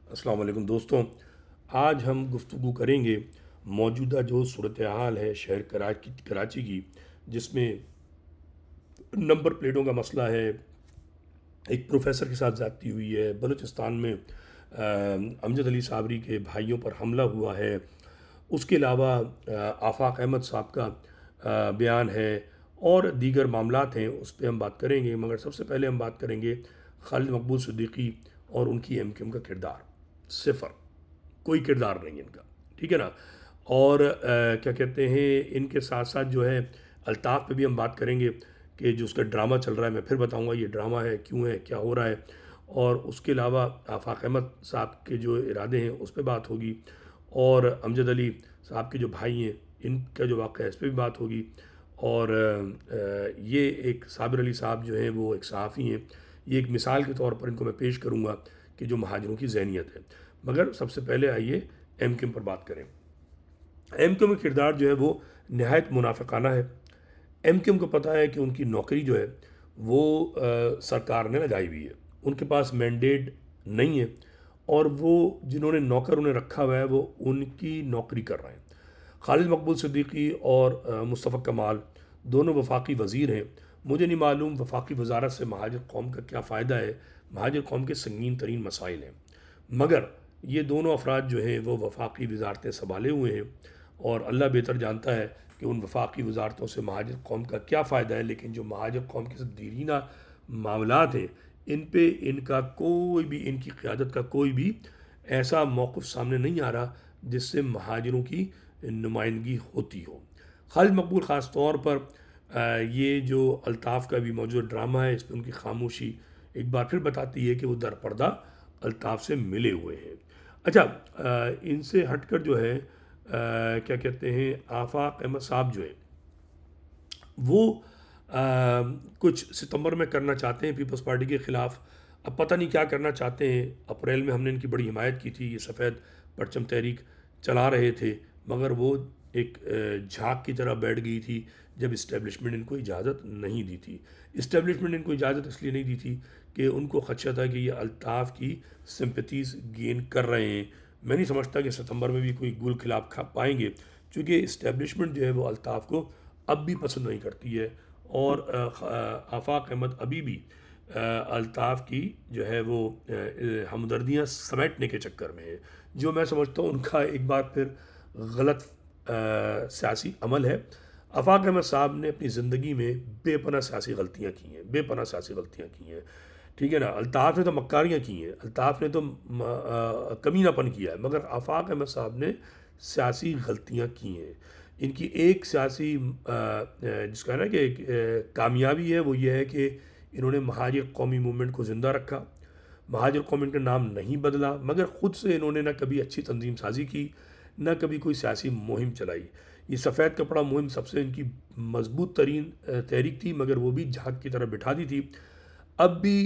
अस्सलाम वालेकुम दोस्तों। आज हम गुफ्तगू करेंगे मौजूदा जो सूरत हाल है शहर कराची की, जिसमें नंबर प्लेटों का मसला है। एक प्रोफेसर के साथ ज़्यादती हुई है बलूचिस्तान में। अमजद अली साबरी के भाइयों पर हमला हुआ है। उसके अलावा आफाक अहमद साहब का बयान है और दीगर मामलात हैं, उस पर हम बात करेंगे। मगर सबसे पहले हम बात करेंगे खालिद मकबूल सिद्दीकी और उनकी एमक्यूएम का किरदार। सिफर, कोई किरदार नहीं इनका, ठीक है ना। और क्या कहते हैं, इनके साथ साथ जो है अल्ताफ़ पे भी हम बात करेंगे कि जो उसका ड्रामा चल रहा है, मैं फिर बताऊंगा ये ड्रामा है, क्यों है, क्या हो रहा है। और उसके अलावा आफाक अहमद साहब के जो इरादे हैं उस पर बात होगी। और अमजद अली साहब के जो भाई हैं, इनका जो वाक़या है इस पर भी बात होगी। और ये एक साबिर अली साहब जो हैं वो एक सहाफ़ी हैं। ये एक मिसाल के तौर पर इनको मैं पेश करूँगा कि जो महाजरों की जहनीत है। मगर सबसे पहले आइए एम क्यू एम पर बात करें। एम क्यू एम का किरदार जो है वो नहायत मुनाफिकाना है। एम क्यू एम को पता है कि उनकी नौकरी जो है वो सरकार ने लगाई हुई है, उनके पास मैंडेट नहीं है, और वो जिन्होंने नौकर उन्हें रखा हुआ है वो उनकी नौकरी कर रहे हैं। खालिद मकबूल सिद्दीकी और मुस्तफ़ा कमाल दोनों वफाकी वज़ीर हैं। मुझे नहीं मालूम वफाकी वजारत से महाजर कौम का क्या फ़ायदा है, महाजर कौम के संगीन तरीन मसाइल हैं। मगर ये दोनों अफराद जो हैं वो वफाकी वजारतें संभाले हुए हैं, और अल्लाह बेहतर जानता है कि उन वफाकी वजारतों से महाजर कौम का क्या फ़ायदा है। लेकिन जो महाजर कौम के साथ दीरीना मामलात हैं, इन पे इनका कोई भी, इनकी क़्यादत का कोई भी ऐसा मौक़िफ़ सामने नहीं आ रहा जिससे महाजरों की नुमाइंदगी होती हो। खालिद मकबूल ख़ास तौर पर ये जो अल्ताफ़ का भी मौजूद ड्रामा है, इस पर उनकी खामोशी एक बार फिर बताती है कि वो दरपर्दा अल्ताफ़ से मिले हुए हैं। अच्छा, इनसे हटकर जो है क्या कहते हैं, आफाक अहमद साहब जो है वो कुछ सितंबर में करना चाहते हैं पीपल्स पार्टी के ख़िलाफ़। अब पता नहीं क्या करना चाहते हैं। अप्रैल में हमने इनकी बड़ी हिमायत की थी, ये सफ़ेद परचम तहरीक चला रहे थे, मगर वो एक झाग की तरह बैठ गई थी जब इस्टेब्लिशमेंट इनको इजाज़त नहीं दी थी। इस्टेब्लिशमेंट इनको इजाज़त इसलिए नहीं दी थी कि उनको ख़दशा था कि ये अल्ताफ़ की सिंपैथीज़ गेन कर रहे हैं। मैं नहीं समझता कि सितंबर में भी कोई गुल खिलाफ खा पाएंगे, क्योंकि इस्टेब्लिशमेंट जो है वो अल्ताफ़ को अब भी पसंद नहीं करती है। और आफाक अहमद अभी भी अल्ताफ़ की जो है वो हमदर्दियाँ समेटने के चक्कर में है, जो मैं समझता हूँ उनका एक बार फिर गलत सियासी अमल है। आफाक अहमद साहब ने अपनी ज़िंदगी में बेपनाह सियासी गलतियाँ की हैं, बेपनाह सियासी गलतियाँ की हैं, ठीक है ना। अल्ताफ़ ने तो मक्कारियाँ की हैं, अल्ताफ़ ने तो कमीनापन किया है, मगर आफाक अहमद साहब ने सियासी गलतियाँ की हैं। इनकी एक सियासी जिसका है ना कि कामयाबी है, वो ये है कि इन्होंने महाजर कौमी मूवमेंट को ज़िंदा रखा। महाजर कौमी का नाम नहीं बदला, मगर ख़ुद से इन्होंने ना कभी अच्छी तंजीम साजी की, ना कभी कोई सियासी मुहिम चलाई। ये सफ़ेद कपड़ा मुहिम सबसे इनकी मजबूत तरीन तहरीक थी, मगर वो भी झाग की तरह बिठा दी थी। अब भी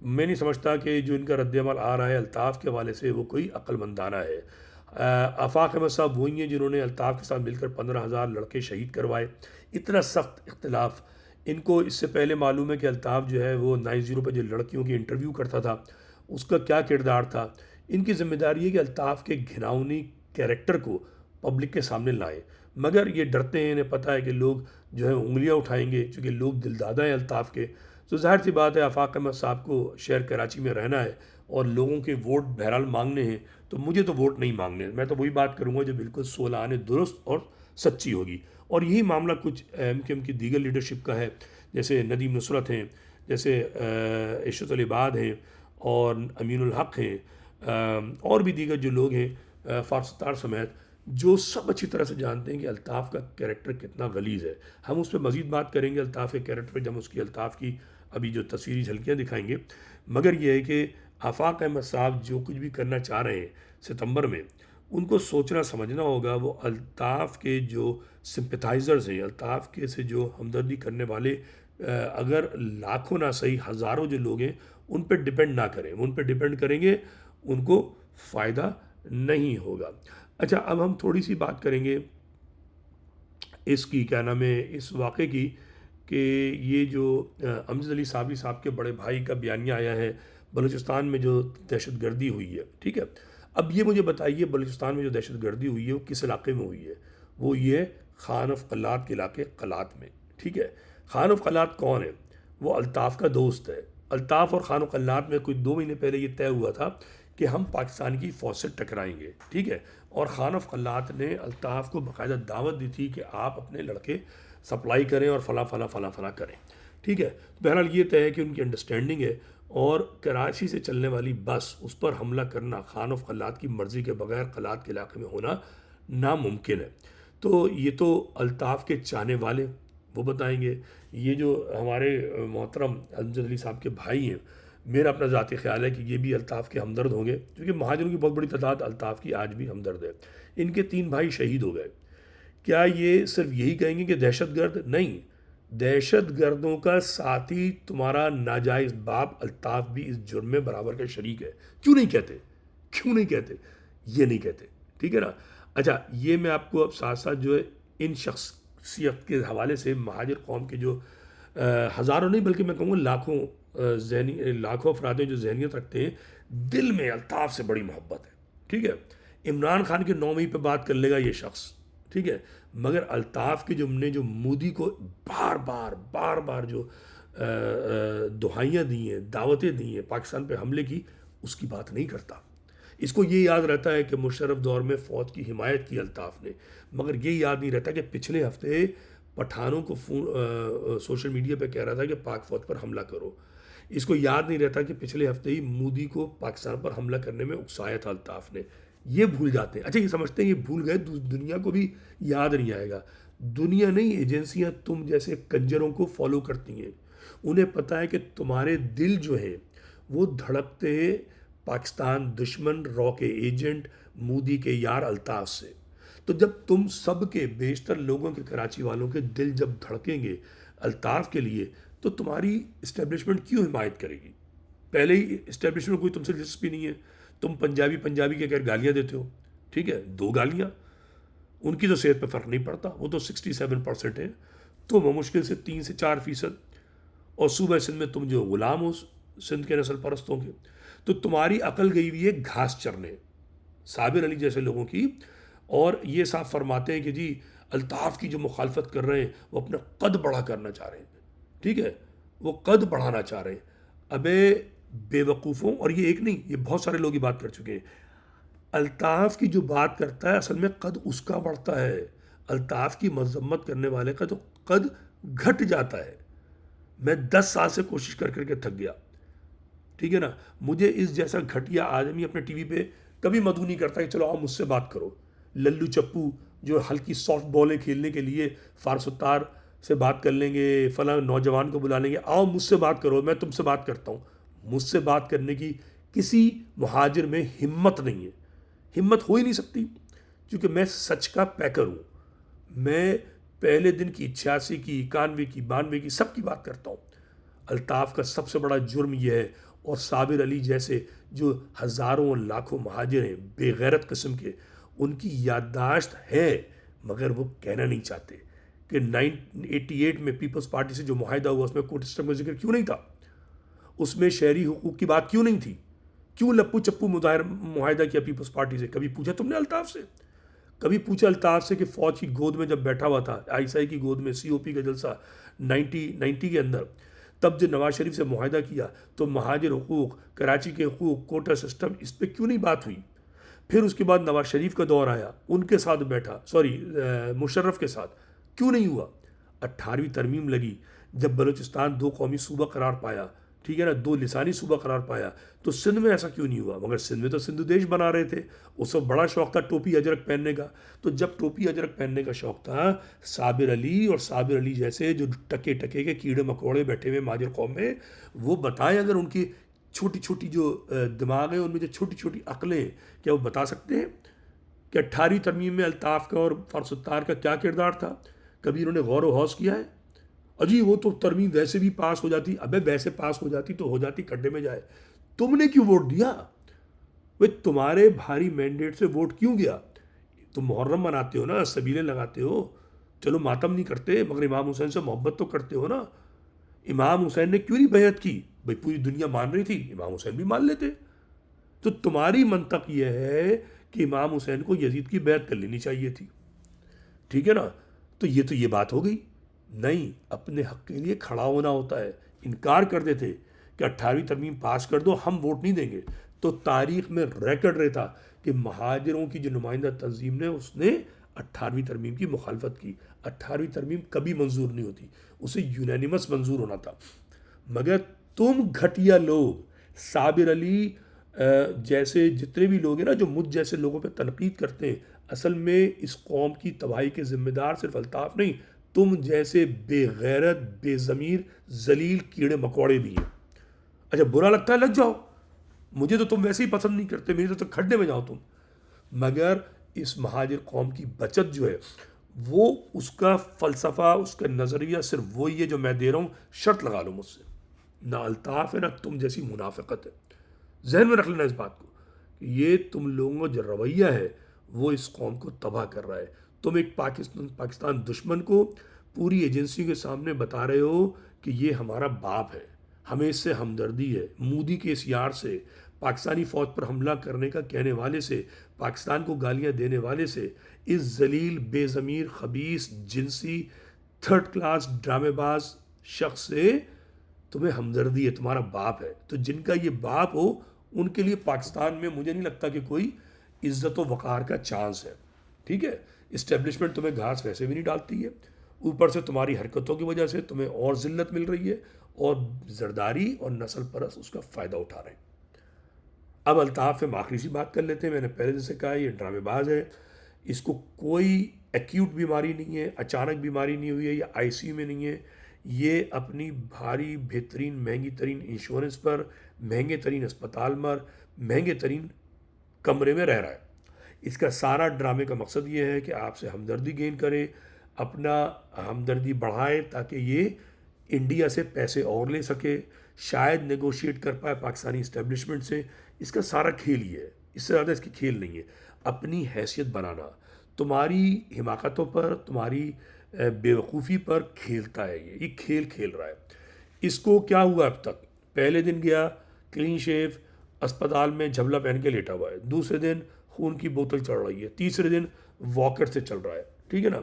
मैं नहीं समझता कि जो इनका रद्दमल आ रहा है अल्ताफ़ के हवाले से वो कोई अक्लमंदाना है। आफाक अहमद साहब वही हैं जिन्होंने अल्ताफ़ के साथ मिलकर 15,000 लड़के शहीद करवाए। इतना सख्त इख्तलाफ इनको इससे पहले मालूम है कि अल्ताफ़ जो है वो 90 पर जो लड़कियों की इंटरव्यू करता था उसका क्या किरदार था। इनकी ज़िम्मेदारी है कि अल्ताफ़ के घिनौनी कैरेक्टर को पब्लिक के सामने लाएँ, मगर ये डरते हैं, इन्हें पता है कि लोग जो है उँगलियाँ उठाएंगे, चूँकि लोग दिलदादा हैं अल्ताफ़ के। तो ज़ाहिर सी बात है आफाक अहमद साहब को शहर कराची में रहना है और लोगों के वोट बहरहाल मांगने हैं। तो मुझे तो वोट नहीं मांगने, मैं तो वही बात करूँगा जो बिल्कुल सोलाने दुरुस्त और सच्ची होगी। और यही मामला कुछ एम क्यू एम की दीगर लीडरशिप का है, जैसे नदीम नुसरत हैं, जैसे इशरत अली इबाद हैं, और अमीनुल हक हैं, और भी दीगर जो लोग हैं फारसतार समेत, जो सब अच्छी तरह से जानते हैं कि अल्ताफ़ का कैरेक्टर कितना गलीज़ है। हम उस पर मज़ीद बात करेंगे अल्ताफ़ के कैरेक्टर पर, जब उसकी अल्ताफ़ की अभी जो तस्वीरी झलकियाँ दिखाएंगे। मगर यह है कि आफाक अहमद साहब जो कुछ भी करना चाह रहे हैं सितंबर में, उनको सोचना समझना होगा। वो अल्ताफ़ के जो सिंपथाइज़र्स हैं, अल्ताफ़ के से जो हमदर्दी करने वाले अगर लाखों ना सही हज़ारों जो लोग हैं, उन पर डिपेंड ना करें। उन पर डिपेंड करेंगे उनको फ़ायदा नहीं होगा। अच्छा, अब हम थोड़ी सी बात करेंगे इसकी, क्या नाम है, इस वाक़े की, कि ये जो अमजद अली साबरी साहब के बड़े भाई का बयानिया आया है बलूचिस्तान में जो दहशतगर्दी हुई है, ठीक है। अब ये मुझे बताइए, बलूचिस्तान में जो दहशतगर्दी हुई है वो किस इलाके में हुई है? वो ये खान ऑफ कलात के इलाके कलात में, ठीक है। खान ऑफ कलात कौन है? वो अल्ताफ़ का दोस्त है। अल्ताफ़ और खान ऑफ कलात में कोई 2 महीने पहले ये तय हुआ था कि हम पाकिस्तान की फ़ौज से टकराएंगे, ठीक है। और खान ऑफ कलात ने अल्ताफ़ को बाकायदा दावत दी थी कि आप अपने लड़के सप्लाई करें और फ़ला फ़ला फ़ला फ़ला करें, ठीक है। तो बहरहाल ये तय है कि उनकी अंडरस्टैंडिंग है, और कराची से चलने वाली बस, उस पर हमला करना खान ऑफ कलात की मर्ज़ी के बगैर कलात के इलाके में होना नामुमकिन है। तो ये तो अल्ताफ़ के चाहने वाले वो बताएंगे। ये जो हमारे मोहतरम अमजद अली साहब के भाई हैं, मेरा अपना ज़ाती ख्याल है कि ये भी अल्ताफ़ के हमदर्द होंगे, क्योंकि महाजरों की बहुत बड़ी तादाद अल्ताफ़ की आज भी हमदर्द है। इनके 3 भाई शहीद हो गए। क्या ये सिर्फ यही कहेंगे कि दहशतगर्द? नहीं, दहशत गर्दों का साथी तुम्हारा नाजायज़ बाप अल्ताफ़ भी इस जुर्म में बराबर का शरीक है। क्यों नहीं कहते? क्यों नहीं कहते? ये नहीं कहते, ठीक है ना। अच्छा, ये मैं आपको अब साथ साथ जो है इन शख्सियत के हवाले से महाजिर कौम के जो हज़ारों नहीं बल्कि मैं कहूँगा लाखों जहनी लाखों अफराद हैं जो जहनीत रखते हैं, दिल में अल्ताफ़ से बड़ी मोहब्बत है, ठीक है। इमरान खान के 9वीं पे बात कर लेगा ये शख्स, ठीक है, मगर अल्ताफ़ के जुमने जो मोदी को बार बार जो दुहाइयाँ दी हैं, दावतें दी हैं पाकिस्तान पे हमले की, उसकी बात नहीं करता। इसको ये याद रहता है कि मुशर्रफ दौर में फ़ौज की हिमायत की अल्ताफ़ ने, मगर ये याद नहीं रहता कि पिछले हफ्ते पठानों को सोशल मीडिया पे कह रहा था कि पाक फ़ौज पर हमला करो। इसको याद नहीं रहता कि पिछले हफ्ते ही मोदी को पाकिस्तान पर हमला करने में उकसाया था अल्ताफ़ ने। ये भूल जाते हैं। अच्छा, ये समझते हैं ये भूल गए, दुनिया को भी याद नहीं आएगा। दुनिया नहीं, एजेंसियां तुम जैसे कंजरों को फॉलो करती हैं। उन्हें पता है कि तुम्हारे दिल जो हैं वो धड़कते हैं पाकिस्तान दुश्मन रॉ के एजेंट मोदी के यार अल्ताफ़ से। तो जब तुम सब के बेशतर लोगों के, कराची वालों के दिल जब धड़केंगे अल्ताफ़ के लिए, तो तुम्हारी इस्टेब्लिशमेंट क्यों हिमायत करेगी? पहले ही इस्टेब्लिशमेंट कोई तुमसे दिलचस्पी नहीं है। तुम पंजाबी पंजाबी के कहकर गालियाँ देते हो, ठीक है, 2 गालियाँ, उनकी तो सेहत पे फ़र्क नहीं पड़ता, वो तो 67% है, तुम हो मुश्किल से 3 से 4%। और सूबह सिंध में तुम जो ग़ुलाम हो सिंध के नस्ल परस्तों के, तो तुम्हारी अकल गई हुई है घास चरने, साबिर अली जैसे लोगों की। और ये साफ फरमाते हैं कि जी अल्ताफ़ की जो मुखालफत कर रहे हैं वो अपना कद बड़ा करना चाह रहे हैं, ठीक है, वो कद बढ़ाना चाह रहे हैं। अबे बेवकूफ़ों, और ये एक नहीं, ये बहुत सारे लोग ये बात कर चुके हैं। अल्ताफ़ की जो बात करता है असल में कद उसका बढ़ता है, अल्ताफ़ की मजम्मत करने वाले का तो कद घट जाता है। मैं 10 साल से कोशिश कर करके थक गया, ठीक है ना। मुझे इस जैसा घटिया आदमी अपने टीवी पे कभी मधु नहीं करता कि चलो आओ मुझसे बात करो। लल्लू चप्पू जो हल्की सॉफ्ट बॉलें खेलने के लिए फारसुत्तार से बात कर लेंगे, फला नौजवान को बुला लेंगे, आओ मुझसे बात करो, मैं तुमसे बात करता हूँ। मुझसे बात करने की किसी मुहाजिर में हिम्मत नहीं है, हिम्मत हो ही नहीं सकती, क्योंकि मैं सच का पैकर हूँ। मैं पहले दिन की 86 की 91 की 92 की सब की बात करता हूँ। अल्ताफ़ का सबसे बड़ा जुर्म यह है, और साबिर अली जैसे जो हज़ारों और लाखों महाजिर हैं बेगैरत किस्म के, उनकी याददाश्त है मगर वो कहना नहीं चाहते कि 1988 में पीपल्स पार्टी से जो मुआहिदा हुआ उसमें कोर्ट सिस्टम का जिक्र क्यों नहीं था, उसमें शहरी हुकूक की बात क्यों नहीं थी, क्यों लप्पू चप्पू मुआहिदा किया पीपल्स पार्टी से? कभी पूछा तुमने अल्ताफ़ से? कभी पूछा अल्ताफ़ से कि फ़ौज की गोद में जब बैठा हुआ था, आईएसआई की गोद में, सीओपी का जलसा 90 के अंदर, तब जब नवाज शरीफ से मुआहिदा किया तो महाजिर हुकूक, कराची के हुकूक, कोटा सिस्टम, इस पर क्यों नहीं बात हुई? फिर उसके बाद नवाज शरीफ का दौर आया, उनके साथ बैठा, सॉरी मुशर्रफ के साथ, क्यों नहीं हुआ? 18वीं तरमीम लगी जब बलूचिस्तान 2 कौमी सूबा करार पाया, ठीक है ना, 2 लिसानी सूबा करार पाया, तो सिंध में ऐसा क्यों नहीं हुआ? मगर सिंध में तो सिंधु देश बना रहे थे, उसको बड़ा शौक था टोपी अजरक पहनने का। तो जब टोपी अजरक पहनने का शौक था, साबिर अली और साबिर अली जैसे जो टके टके के कीड़े मकोड़े बैठे हुए माजिर कौम में, वो बताएं अगर उनकी छोटी छोटी जो दिमाग है, उनमें जो छोटी छोटी अकलें, क्या वो बता सकते हैं कि 18वीं तरमीम में अल्ताफ़ का और फारसुत्तार का क्या किरदार था? कभी इन्होंने गौर व हौस किया है? अजी वो तो तरमीम वैसे भी पास हो जाती। अबे वैसे पास हो जाती तो हो जाती, खड्डे में जाए। तुमने क्यों वोट दिया? वे तुम्हारे भारी मैंडेट से वोट क्यों गया? तुम मुहर्रम मनाते हो ना, सबीलें लगाते हो, चलो मातम नहीं करते, मगर इमाम हुसैन से मोहब्बत तो करते हो ना। इमाम हुसैन ने क्यों नहीं बैअत की? भाई पूरी दुनिया मान रही थी, इमाम हुसैन भी मान लेते। तो तुम्हारी मंतक यह है कि इमाम हुसैन को यजीद की बैत कर लेनी चाहिए थी, ठीक है ना। तो ये बात हो गई। नहीं, अपने हक के लिए खड़ा होना होता है। इनकार कर देते कि 18वीं तरमीम पास कर दो, हम वोट नहीं देंगे, तो तारीख में रिकॉर्ड रहता कि महाजिरों की जो नुमाइंदा तंजीम ने उसने 18वीं तरमीम की मुखालफत की। 18वीं तरमीम कभी मंजूर नहीं होती, उसे यूनानिमस मंजूर होना था। मगर तुम घटिया लोग, साबिर अली जैसे जितने भी लोग हैं ना जो मुझ जैसे लोगों पे तनकीद करते हैं, असल में इस कौम की तबाही के ज़िम्मेदार सिर्फ अल्ताफ़ नहीं, तुम जैसे बेगैरत बेज़मीर जलील कीड़े मकोड़े भी हैं। अच्छा, बुरा लगता है, लग जाओ, मुझे तो तुम वैसे ही पसंद नहीं करते, मेरे तो खड्डे में जाओ तुम। मगर इस महाजिर कौम की बचत जो है, वो उसका फ़लसफ़ा, उसका नज़रिया सिर्फ वही है जो मैं दे रहा हूँ, शर्त लगा लो मुझसे। ना अल्ताफ़ है, ना तुम जैसी मुनाफ़िकत है। जहन में रख लेना इस बात को कि ये तुम लोगों का जो रवैया है वो इस कौम को तबाह कर रहा है। तुम एक पाकिस्तान दुश्मन को पूरी एजेंसी के सामने बता रहे हो कि ये हमारा बाप है, हमें इससे हमदर्दी है। मोदी के इस यार से, पाकिस्तानी फ़ौज पर हमला करने का कहने वाले से, पाकिस्तान को गालियां देने वाले से, इस जलील बेज़मीर खबीस जिनसी थर्ड क्लास ड्रामेबाज शख्स से तुम्हें हमदर्दी है, तुम्हारा बाप है। तो जिनका ये बाप हो उनके लिए पाकिस्तान में मुझे नहीं लगता कि कोई इज्जत व वक़ार का चांस है, ठीक है। इस्टेब्लिशमेंट तुम्हें घास वैसे भी नहीं डालती है, ऊपर से तुम्हारी हरकतों की वजह से तुम्हें और जिल्लत मिल रही है, और जरदारी और नस्ल परस्त उसका फ़ायदा उठा रहे हैं। अब अल्ताफ़ से आखिरी सी बात कर लेते हैं। मैंने पहले जैसे कहा, ये ड्रामेबाज है, इसको कोई एक्यूट बीमारी नहीं है, अचानक बीमारी नहीं हुई है, या आईसीयू में नहीं है। ये अपनी भारी बेहतरीन महंगी तरीन इंश्योरेंस पर, महंगे तरीन अस्पताल पर, महंगे तरीन कमरे में रह रहा है। इसका सारा ड्रामे का मकसद ये है कि आपसे हमदर्दी गेन करे, अपना हमदर्दी बढ़ाए, ताकि ये इंडिया से पैसे और ले सके, शायद नेगोशिएट कर पाए पाकिस्तानी इस्टेब्लिशमेंट से। इसका सारा खेल ये है, इससे ज़्यादा इसकी खेल नहीं है। अपनी हैसियत बनाना, तुम्हारी हिमाकतों पर, तुम्हारी बेवकूफ़ी पर खेलता है ये खेल खेल रहा है। इसको क्या हुआ अब तक? पहले दिन गया क्लीन शेव, अस्पताल में झबला पहन के लेटा हुआ है, दूसरे दिन खून की बोतल चढ़ रही है, तीसरे दिन वॉकर से चल रहा है, ठीक है ना।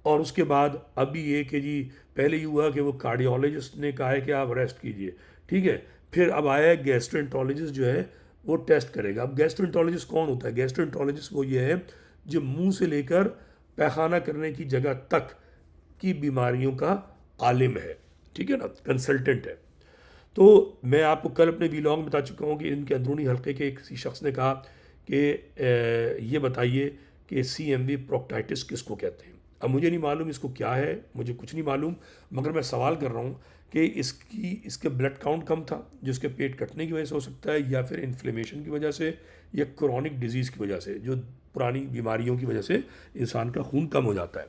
और उसके बाद अभी ये कि जी, पहले ही हुआ कि वो कार्डियोलॉजिस्ट ने कहा है कि आप रेस्ट कीजिए, ठीक है। फिर अब आया है गैस्ट्रोएंटरोलॉजिस्ट जो है वो टेस्ट करेगा। अब गैस्ट्रोएंटरोलॉजिस्ट कौन होता है? गैस्ट्रोएंटरोलॉजिस्ट वो ये है जो मुंह से लेकर पैखाना करने की जगह तक की बीमारियों का आलिम है, ठीक है ना, कंसल्टेंट है। तो मैं आपको कल अपने वीलॉग में बता चुका हूँ कि इनके अंदरूनी हल्के के किसी शख्स ने कहा कि ये बताइए कि CMV प्रोक्टाइटिस किसको कहते हैं। अब मुझे नहीं मालूम इसको क्या है, मुझे कुछ नहीं मालूम, मगर मैं सवाल कर रहा हूँ कि इसके ब्लड काउंट कम था, जो इसके पेट कटने की वजह से हो सकता है, या फिर इन्फ्लेमेशन की वजह से, या क्रॉनिक डिजीज़ की वजह से, जो पुरानी बीमारियों की वजह से इंसान का खून कम हो जाता है।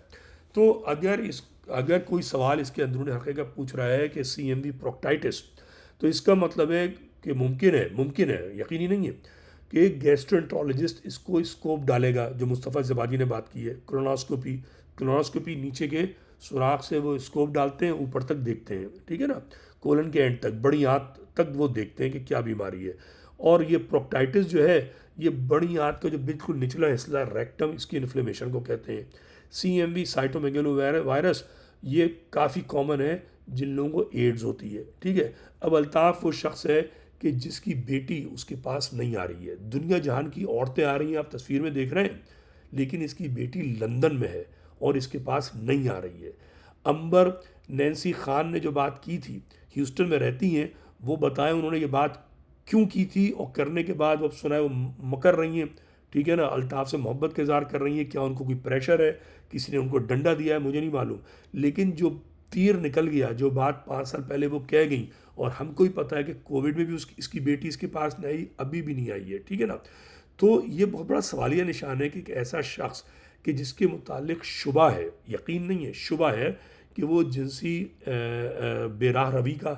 तो अगर कोई सवाल इसके अंदरूनी हल्के का पूछ रहा है कि CMV प्रोक्टाइटिस, तो इसका मतलब है कि मुमकिन है, यकीनी नहीं है, कि एक गैस्ट्रोएंटरोलॉजिस्ट इसको स्कोप डालेगा, जो मुस्तफ़ा ज़बादी ने बात की है, क्लोनोस्कोपी नीचे के सुराख से वो स्कोप डालते हैं, ऊपर तक देखते हैं, ठीक है ना, कोलन के एंड तक, बड़ी आंत तक वो देखते हैं कि क्या बीमारी है। और ये प्रोक्टाइटिस जो है, ये बड़ी आंत का जो बिल्कुल निचला हिस्सा रेक्टम, इसकी इन्फ्लेमेशन को कहते हैं। CMV साइटोमेगलो वायरस, ये काफ़ी कॉमन है जिन लोगों को एड्स होती है, ठीक है। अब अल्ताफ़ वो शख्स है कि जिसकी बेटी उसके पास नहीं आ रही है, दुनिया जहान की औरतें आ रही हैं, आप तस्वीर में देख रहे हैं, लेकिन इसकी बेटी लंदन में है और इसके पास नहीं आ रही है। अंबर नैन्सी खान ने जो बात की थी, ह्यूस्टन में रहती हैं, वो बताएं उन्होंने ये बात क्यों की थी, और करने के बाद अब सुना है वो मकर रही हैं, ठीक है ना, अल्ताफ़ से मोहब्बत का इज़हार कर रही हैं। क्या उनको कोई प्रेशर है, किसी ने उनको डंडा दिया है, मुझे नहीं मालूम, लेकिन जो तीर निकल गया, जो बात 5 साल पहले वो कह गई, और हमको ही पता है कि कोविड में भी इसकी बेटी इसके पास नहीं आई, अभी भी नहीं आई है, ठीक है ना। तो ये बहुत बड़ा सवालिया निशान है कि एक ऐसा शख्स कि जिसके मुतालिक शुबा है, यकीन नहीं है, शुबा है कि वो जिनसी बेराह रवी का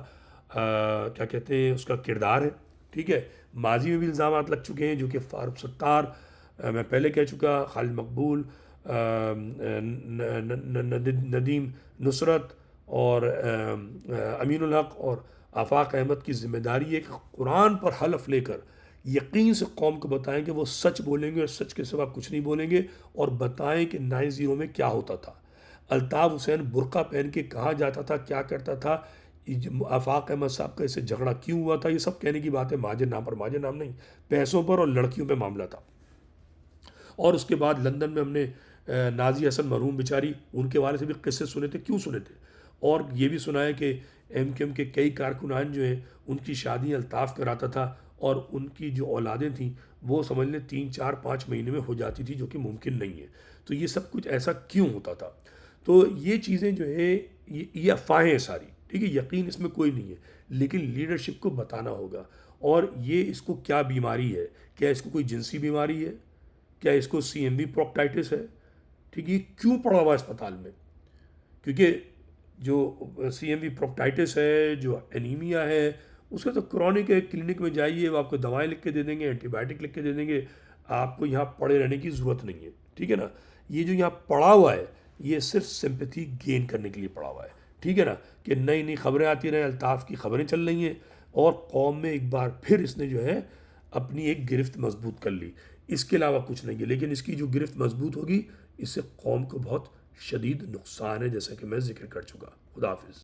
क्या कहते हैं उसका किरदार है, ठीक है। माजी में भी इल्ज़ाम लग चुके हैं, जो कि फ़ारूक सत्तार, मैं पहले कह चुका, खालिद मकबूल, नदीम नुसरत और अमीनुल हक और आफाक अहमद की जिम्मेदारी है कि कुरान पर हलफ लेकर यकीन से कौम को बताएं कि वो सच बोलेंगे और सच के सिवा कुछ नहीं बोलेंगे, और बताएं कि 9-0 में क्या होता था। अल्ताफ़ हुसैन बुर्का पहन के कहाँ जाता था, क्या करता था, आफाक अहमद साहब का इससे झगड़ा क्यों हुआ था, ये सब कहने की बात है। माजे नाम पर, माजे नाम नहीं, पैसों पर और लड़कियों पर मामला था। और उसके बाद लंदन में हमने नाजी हसन मरहूम बेचारी, उनके बारे से भी किस्से सुने थे। क्यों सुने थे? और ये भी सुना है कि एमक्यूएम के कई कारकुनान जो हैं उनकी शादी अल्ताफ़ कराता था, और उनकी जो औलादें थीं वो समझ लें 3-4-5 महीने में हो जाती थी, जो कि मुमकिन नहीं है। तो ये सब कुछ ऐसा क्यों होता था? तो ये चीज़ें जो है, ये अफवाहें हैं सारी, ठीक है, यकीन इसमें कोई नहीं है, लेकिन लीडरशिप को बताना होगा। और ये इसको क्या बीमारी है, क्या इसको कोई जिनसी बीमारी है, क्या इसको CMV प्रोक्टाइटिस है, ठीक है, ये क्यों पड़ा हुआ है अस्पताल में? क्योंकि जो CMV प्रोक्टाइटिस है, जो एनीमिया है, उसका तो क्रॉनिक है। क्लिनिक में जाइए, वो आपको दवाएं लिख के दे देंगे, एंटीबायोटिक लिख के दे देंगे, आपको यहाँ पड़े रहने की ज़रूरत नहीं है, ठीक है ना। ये जो यहाँ पड़ा हुआ है, ये सिर्फ सिंपैथी गेन करने के लिए पड़ा हुआ है, ठीक है ना, कि नई नई खबरें आती रहें, अल्ताफ़ की खबरें चल रही हैं, और कौम में एक बार फिर इसने जो है अपनी एक गिरफ्त मजबूत कर ली। इसके अलावा कुछ नहीं है, लेकिन इसकी जो गिरफ्त मजबूत होगी, इससे कौम को बहुत शदीद नुकसान है, जैसा कि मैं जिक्र कर चुका। खुदा हाफिज़।